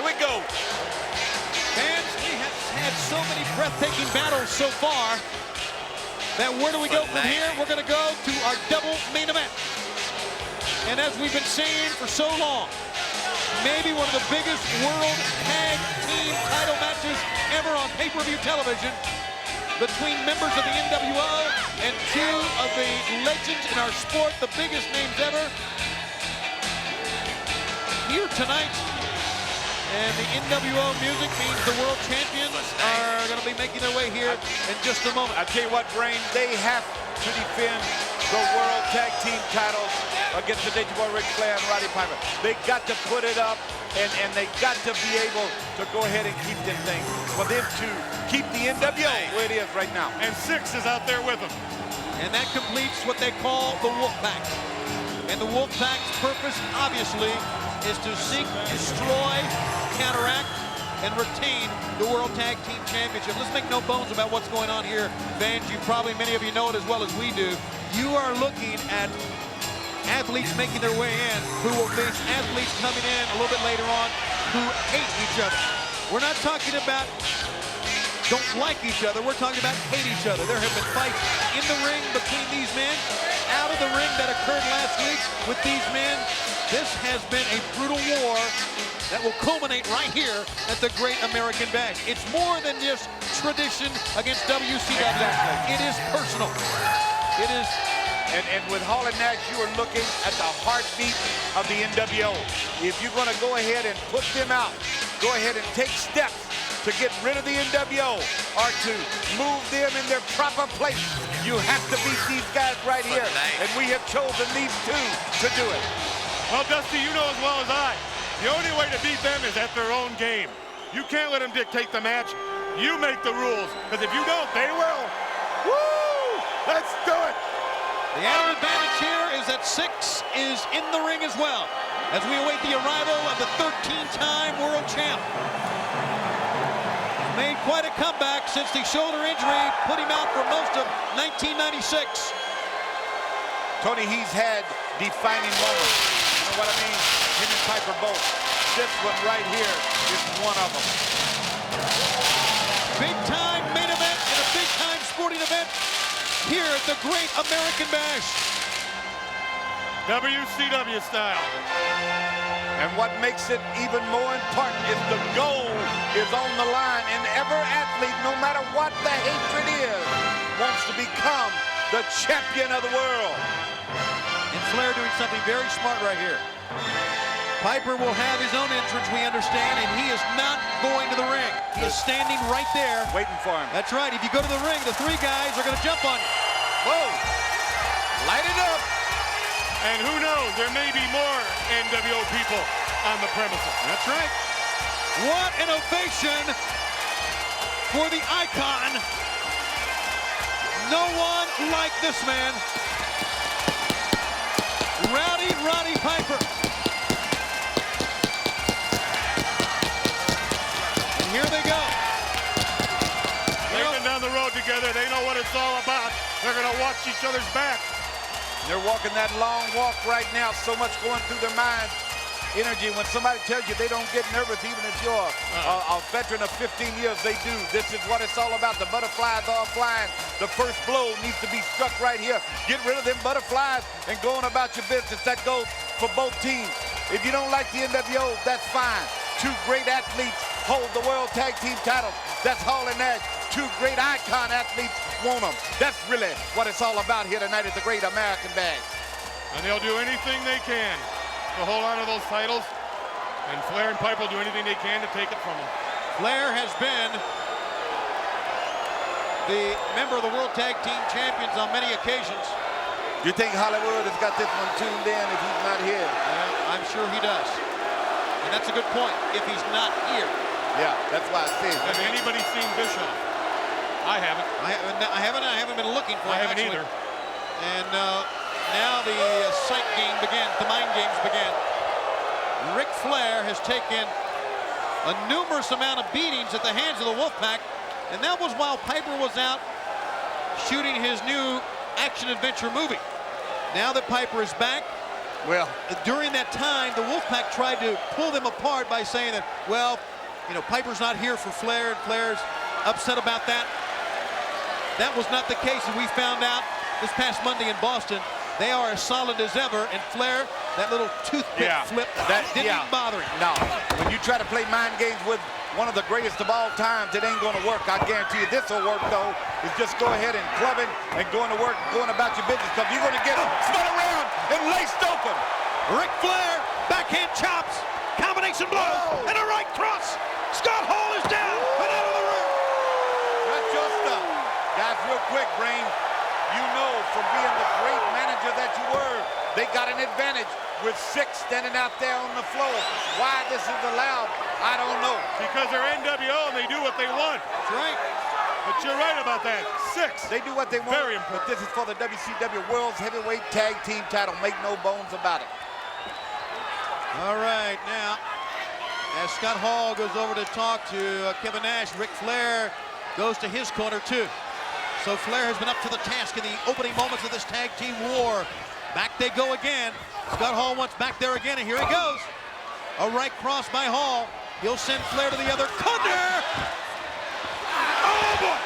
we go. Fans, we have had so many breathtaking battles so far that where do we go from here? We're going to go to our double main event. And as we've been saying for so long, maybe one of the biggest world tag team title matches ever on pay-per-view television between members of the NWO and two of the legends in our sport, the biggest names ever, here tonight. And the NWO music means the world champions are going to be making their way here in just a moment. I tell you what, Brain, they have to defend the world tag team titles against the Nature Boy Ric Flair and Roddy Piper. They got to put it up, and they got to be able to go ahead and keep them things. For them to keep the NWO where it is right now. And Six is out there with them. And that completes what they call the Wolfpack. And the Wolfpack's purpose, obviously, is to seek, destroy, counteract, and retain the World Tag Team Championship. Let's make no bones about what's going on here, fans. Many of you know it as well as we do. You are looking at athletes making their way in who will face athletes coming in a little bit later on who hate each other. We're not talking about don't like each other. We're talking about hate each other. There have been fights in the ring between these men, out of the ring that occurred last week with these men. This has been a brutal war that will culminate right here at the Great American Bash. It's more than just tradition against WCW. Exactly. It is personal. It is. And with Hall and Nash, you are looking at the heartbeat of the NWO. If you're going to go ahead and put them out, go ahead and take steps to get rid of the NWO or to move them in their proper place, you have to beat these guys right here. And we have chosen these two to do it. Well, Dusty, you know as well as I, the only way to beat them is at their own game. You can't let them dictate the match. You make the rules, because if you don't, they will. Woo! Let's do it! The added advantage here is that Six is in the ring as well, as we await the arrival of the 13-time world champ. Made quite a comeback since the shoulder injury put him out for most of 1996. Tony, he's had defining moments. You know what I mean? Him and Piper both. This one right here is one of them. Big time main event and a big time sporting event here at the Great American Bash. WCW style. And what makes it even more important is the goal is on the line. And every athlete, no matter what the hatred is, wants to become the champion of the world. And Flair doing something very smart right here. Piper will have his own entrance, we understand, and he is not going to the ring. He is standing right there. Waiting for him. That's right. If you go to the ring, the three guys are going to jump on you. Whoa. Light it up. And who knows, there may be more NWO people on the premises. That's right. What an ovation for the icon. No one like this man. Roddy Piper. And here they go. They've been down the road together. They know what it's all about. They're going to watch each other's back. They're walking that long walk right now. So much going through their minds. Energy. When somebody tells you they don't get nervous, even if you're a veteran of 15 years, they do. This is what it's all about. The butterflies are flying. The first blow needs to be struck right here. Get rid of them butterflies and go on about your business. That goes for both teams. If you don't like the NWO, that's fine. Two great athletes hold the World Tag Team titles. That's Hall and Nash. Two great icon athletes want them. That's really what it's all about here tonight at the Great American Bash. And they'll do anything they can to hold on to those titles. And Flair and Piper will do anything they can to take it from them. Flair has been the member of the World Tag Team Champions on many occasions. You think Hollywood has got this one tuned in if he's not here? Yeah, I'm sure he does. And that's a good point, if he's not here. Yeah, that's why I say. Has anybody seen Bischoff? I haven't. I haven't been looking for him. I haven't either. And now the sight game begins, the mind games begin. Ric Flair has taken a numerous amount of beatings at the hands of the Wolfpack, and that was while Piper was out shooting his new action-adventure movie. Now that Piper is back, Well, during that time, the Wolfpack tried to pull them apart by saying that, well, you know, Piper's not here for Flair, and Flair's upset about that. That was not the case, and we found out this past Monday in Boston, they are as solid as ever, and Flair, that little toothpick flip, that didn't even bother him. No, when you try to play mind games with one of the greatest of all times, it ain't gonna work. I guarantee you this will work, though, is just go ahead and club it and going to work, going about your business, because you're gonna get spun around and laced open. Ric Flair, backhand chops, combination blow, and a right cross. Scott Hall is down and out of the ring. That's your stuff. Guys, real quick, Brain, you know from being the great manager that you were, they got an advantage with 6 standing out there on the floor. Why this is allowed, I don't know. Because they're NWO and they do what they want. That's right. But you're right about that. 6. They do what they want. Very important. But this is for the WCW World's Heavyweight Tag Team title. Make no bones about it. All right, now, as Scott Hall goes over to talk to Kevin Nash, Ric Flair goes to his corner too. So Flair has been up to the task in the opening moments of this tag team war. Back they go again. Scott Hall wants back there again, and here he goes. A right cross by Hall. He'll send Flair to the other corner. Oh boy!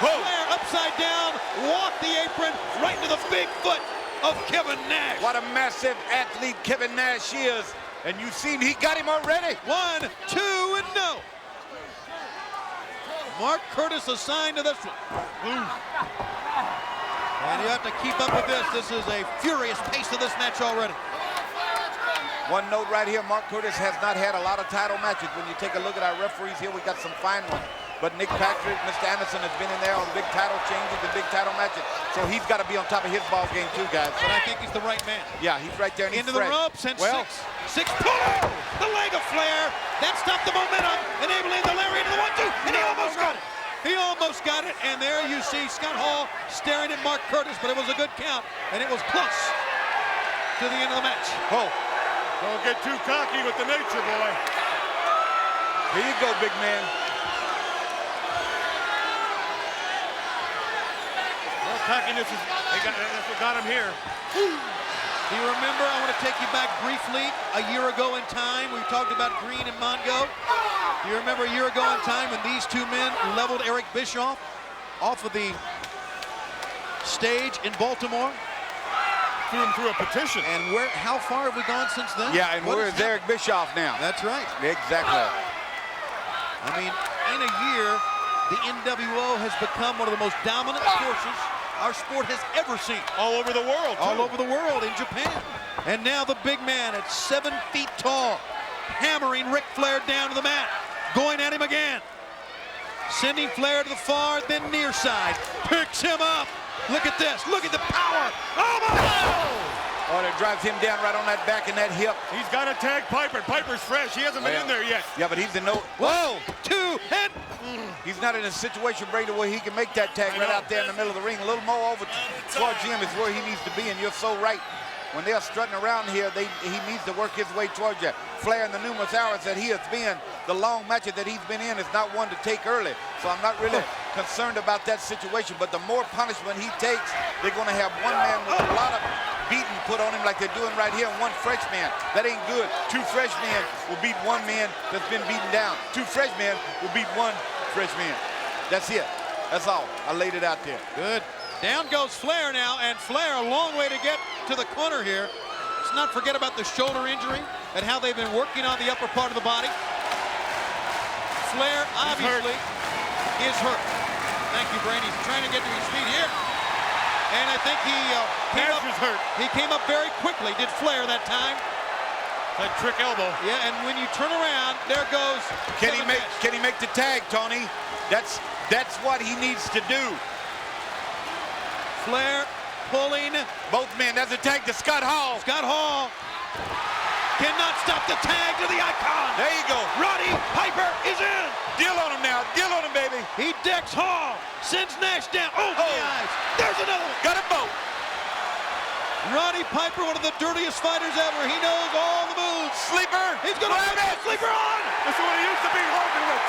Whoa. Flair upside down, walk the apron right into the big foot of Kevin Nash. What a massive athlete Kevin Nash is. And you've seen he got him already. 1, 2, and no. Mark Curtis assigned to this one. And you have to keep up with this. This is a furious pace of this match already. One note right here, Mark Curtis has not had a lot of title matches. When you take a look at our referees here, we got some fine ones. But Nick Patrick, Mr. Anderson has been in there on big title changes and big title matches. So he's got to be on top of his ball game too, guys. But I think he's the right man. Yeah, he's right there. And Into he's the fresh. ropes and well, 6 puller. The leg of Flair. That stopped the momentum, enabling the lariat to the 1-2, and he almost got it. He almost got it, and there you see Scott Hall staring at Mark Curtis, but it was a good count, and it was close to the end of the match. Oh, Don't get too cocky with the nature boy. here you go, big man. Well, cockiness is, that's what got him here. Do you remember, I want to take you back briefly, a year ago in time, we talked about Green and Mongo. Do you remember a year ago in time when these two men leveled Eric Bischoff off of the stage in Baltimore? Threw him through a petition. And how far have we gone since then? Yeah, and where is Eric Bischoff now? That's right. Exactly. I mean, in a year, the NWO has become one of the most dominant forces our sport has ever seen. All over the world, too. All over the world, in Japan. And now the big man at 7 feet tall, hammering Ric Flair down to the mat, going at him again. Sending Flair to the far, then near side. Picks him up. Look at this. Look at the power. Oh, my! Oh, that drives him down right on that back and that hip. He's got to tag Piper. Piper's fresh. He hasn't been in there yet. Yeah, but he's in no... Whoa! 2, and... He's not in a situation, Brady, where he can make that tag right out there in the middle of the ring. A little more over towards him is where he needs to be, and you're so right. When they're strutting around here, he needs to work his way towards you. Flair, in the numerous hours that he has been, the long matches that he's been in, is not one to take early. So I'm not really concerned about that situation. But the more punishment he takes, they're going to have one man with a lot of beating put on him like they're doing right here, and one fresh man. That ain't good. 2 fresh men will beat one man that's been beaten down. 2 fresh men will beat one fresh man. That's it. That's all. I laid it out there. Good. Down goes Flair now, and Flair a long way to get to the corner here. Let's not forget about the shoulder injury and how they've been working on the upper part of the body. Flair obviously is hurt. Thank you, Brain. He's trying to get to his feet here. And I think he came up very quickly, did Flair that time. That trick elbow. Yeah, and when you turn around, there goes Can he make the tag, Tony? That's what he needs to do. Flair pulling. Both men. That's a tag to Scott Hall. Scott Hall cannot stop the tag to the icon. There you go. Roddy Piper is in. Deal on him now. Deal on him, baby. He decks Hall. Sends Nash down. Oh, my eyes. There's another one. Got him both. Roddy Piper, one of the dirtiest fighters ever. He knows all the moves. Sleeper. He's going to put that sleeper on. That's what he used to be holding with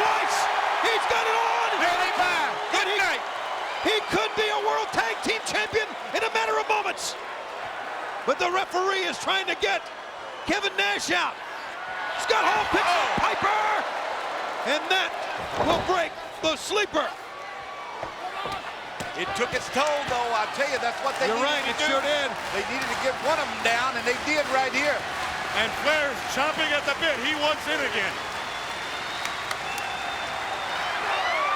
Twice. He's got it on. There they buy. Good night. He could be a World Tag Team Champion in a matter of moments. but the referee is trying to get Kevin Nash out. Scott Hall picks up Piper, and that will break the sleeper. It took its toll, though. I tell you, that's what they You're needed right, to it do. sure did. They needed to get one of them down, and they did right here. And Flair's chomping at the bit. He wants in again.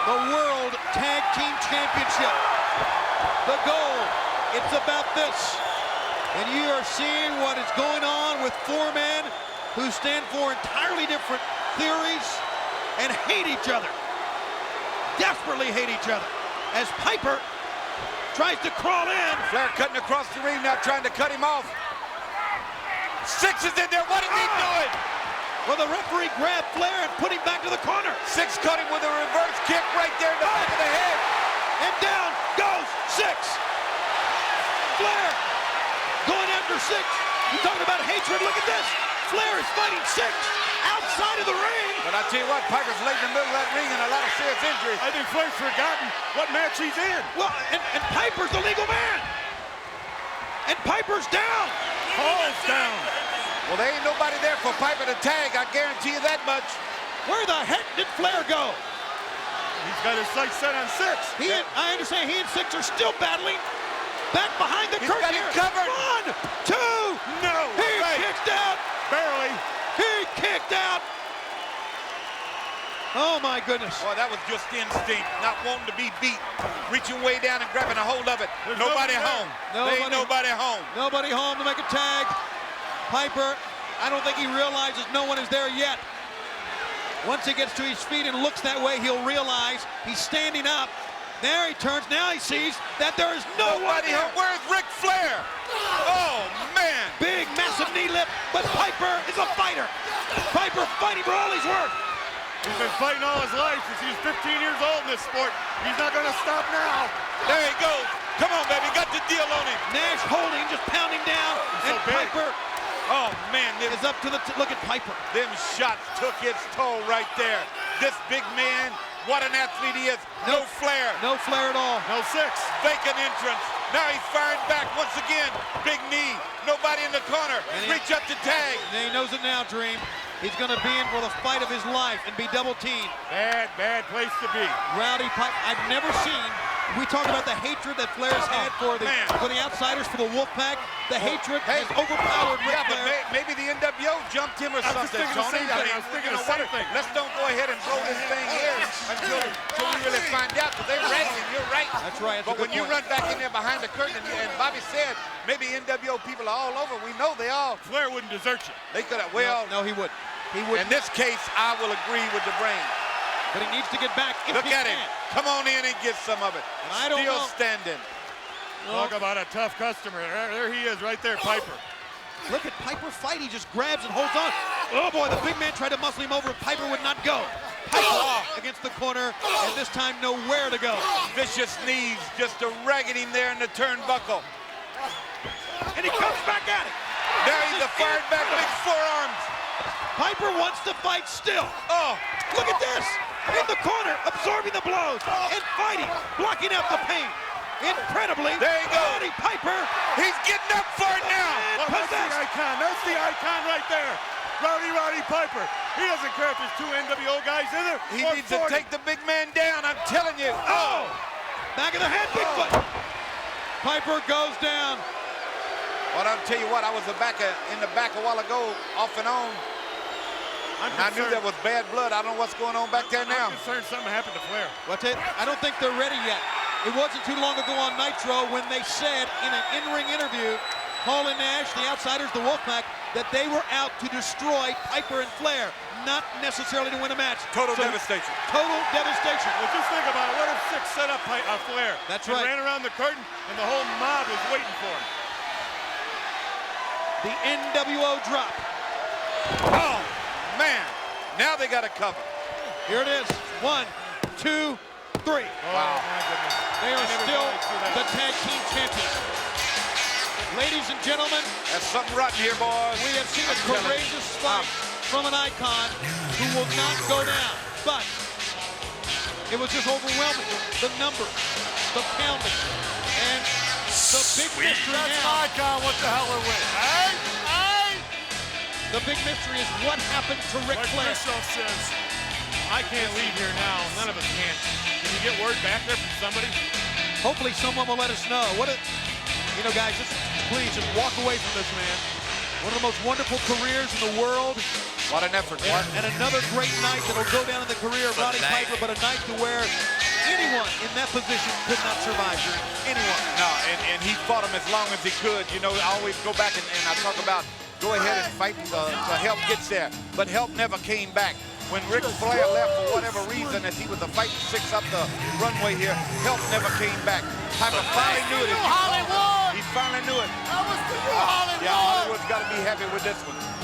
The World Tag Team Championship. The goal, it's about this. And you are seeing what is going on with four men who stand for entirely different theories and hate each other. Desperately hate each other. As Piper tries to crawl in. Flair cutting across the ring now, trying to cut him off. Six is in there. What is he doing? Well, the referee grabbed Flair and put him back to the corner. Six caught him with a reverse kick right there in the back of the head. And down goes Six. Flair going after Six. You talking about hatred? Look at this. Flair is fighting Six outside of the ring. But I tell you what, Piper's laid in the middle of that ring in a lot of serious injury. I think Flair's forgotten what match he's in. Well, and Piper's the legal man. And Piper's down. Hall's down. Well, there ain't nobody there for Piper to tag, I guarantee you that much. Where the heck did Flair go? He's got his sights set on Six. I understand he and Six are still battling. Back behind the He's curtain got him here. covered. 1, 2. No. He Right. kicked out. Barely. He kicked out. Oh my goodness. Boy, that was just instinct, not wanting to be beat. Reaching way down and grabbing a hold of it. There's Nobody nobody home. There ain't nobody home. Nobody home to make a tag. Piper, I don't think he realizes no one is there yet. Once he gets to his feet and looks that way, he'll realize he's standing up. There he turns. Now he sees that there is Nobody home. Where's Ric Flair? Oh, man. Big, massive knee lift, but Piper is a fighter. Piper fighting for all he's worth. He's been fighting all his life since he was 15 years old in this sport. He's not going to stop now. There he goes. Come on, baby. Got the deal on him. Nash holding, just pounding down, He's and so big. Piper Oh, man. is up to the look at Piper. Them shots took its toll right there. This big man, what an athlete he is. No Flair. No Flair at all. No Six. Vacant entrance. Now he's firing back once again. Big knee. Nobody in the corner. Reach up to tag. And he knows it now, Dream. He's going to be in for the fight of his life and be double teamed. Bad place to be. Rowdy Piper, I've never seen. We talk about the hatred that Flair's had for the outsiders, for the Wolfpack. The hatred has overpowered Ric Yeah, but Flair. maybe the NWO jumped him or I was something, thinking the Tony. same thing. I was thinking the same thing. Let's don't go ahead and blow this thing here until we really find out, because they're ragging. You're right. That's right. That's But a when good you point. run back in there behind the curtain, and Bobby said maybe NWO people are all over. We know they are. Flair wouldn't desert you. They could have. Well, No, he would. He would. in this case, I will agree with the brain. But he needs to get back. If Look he at him. can. Come on in and get some of it. And I don't Still know. standing. Talk about a tough customer. There he is right there, Piper. Look at Piper fight. He just grabs and holds on. Oh boy, the big man tried to muscle him over. Piper would not go. Piper against the corner, and this time nowhere to go. Vicious knees just to ragging him there in the turnbuckle. And he comes back at it. There he's a fired back, big forearms. Piper wants to fight still. Oh, Look at this. In the corner, absorbing the blows and fighting, blocking out the pain. Incredibly, There you go. Roddy Piper. he's getting up for it now. Well, that's the Possessed. icon. That's the icon right there. Roddy Piper. He doesn't care if there's two NWO guys in there. He or needs to 40. take the big man down, I'm telling you. Oh, Back of the head, Bigfoot. Piper goes down. well, I'll tell you what, I was in the back a while ago, off and on. I'm And I knew concerned. there was bad blood. I don't know what's going on back there now. I'm concerned something happened to Flair. Well, I don't think they're ready yet. It wasn't too long ago on Nitro when they said in an in-ring interview, Hall and Nash, the outsiders, the Wolfpack, that they were out to destroy Piper and Flair, not necessarily to win a match. Total devastation. Total devastation. Well, just think about it. What if Six set up Flair? That's and right. ran around the curtain, and the whole mob was waiting for him. The NWO drop. Oh, man. Now they got a cover. Here it is. 1, 2, 3. Wow. My goodness. They are I never still thought I'd see that. the tag team champions. Ladies and gentlemen, That's something rotten here, boys. we have seen a I'm telling you. courageous fight from an icon who will not go down. But it was just overwhelming. The numbers, the pounding, and The big mystery now. That's my God, what the hell are we? Hey! The big mystery is what happened to Ric Flair. says, I can't leave here now. None of us can. Can you get word back there from somebody? Hopefully someone will let us know. You know, guys, please just walk away from this man. One of the most wonderful careers in the world. What an effort. And another great night that'll go down in the career of Roddy Piper, but a night to where anyone in that position could not survive. Anyone. No, and he fought him as long as he could. You know, I always go back and I talk about go ahead and fight till help gets there. But help never came back. When Ric Flair left for whatever reason, as he was fighting six up the runway here, help never came back. Piper finally knew it. Hollywood! He finally knew it. That was for you, Hollywood! Yeah, Hollywood's got to be happy with this one.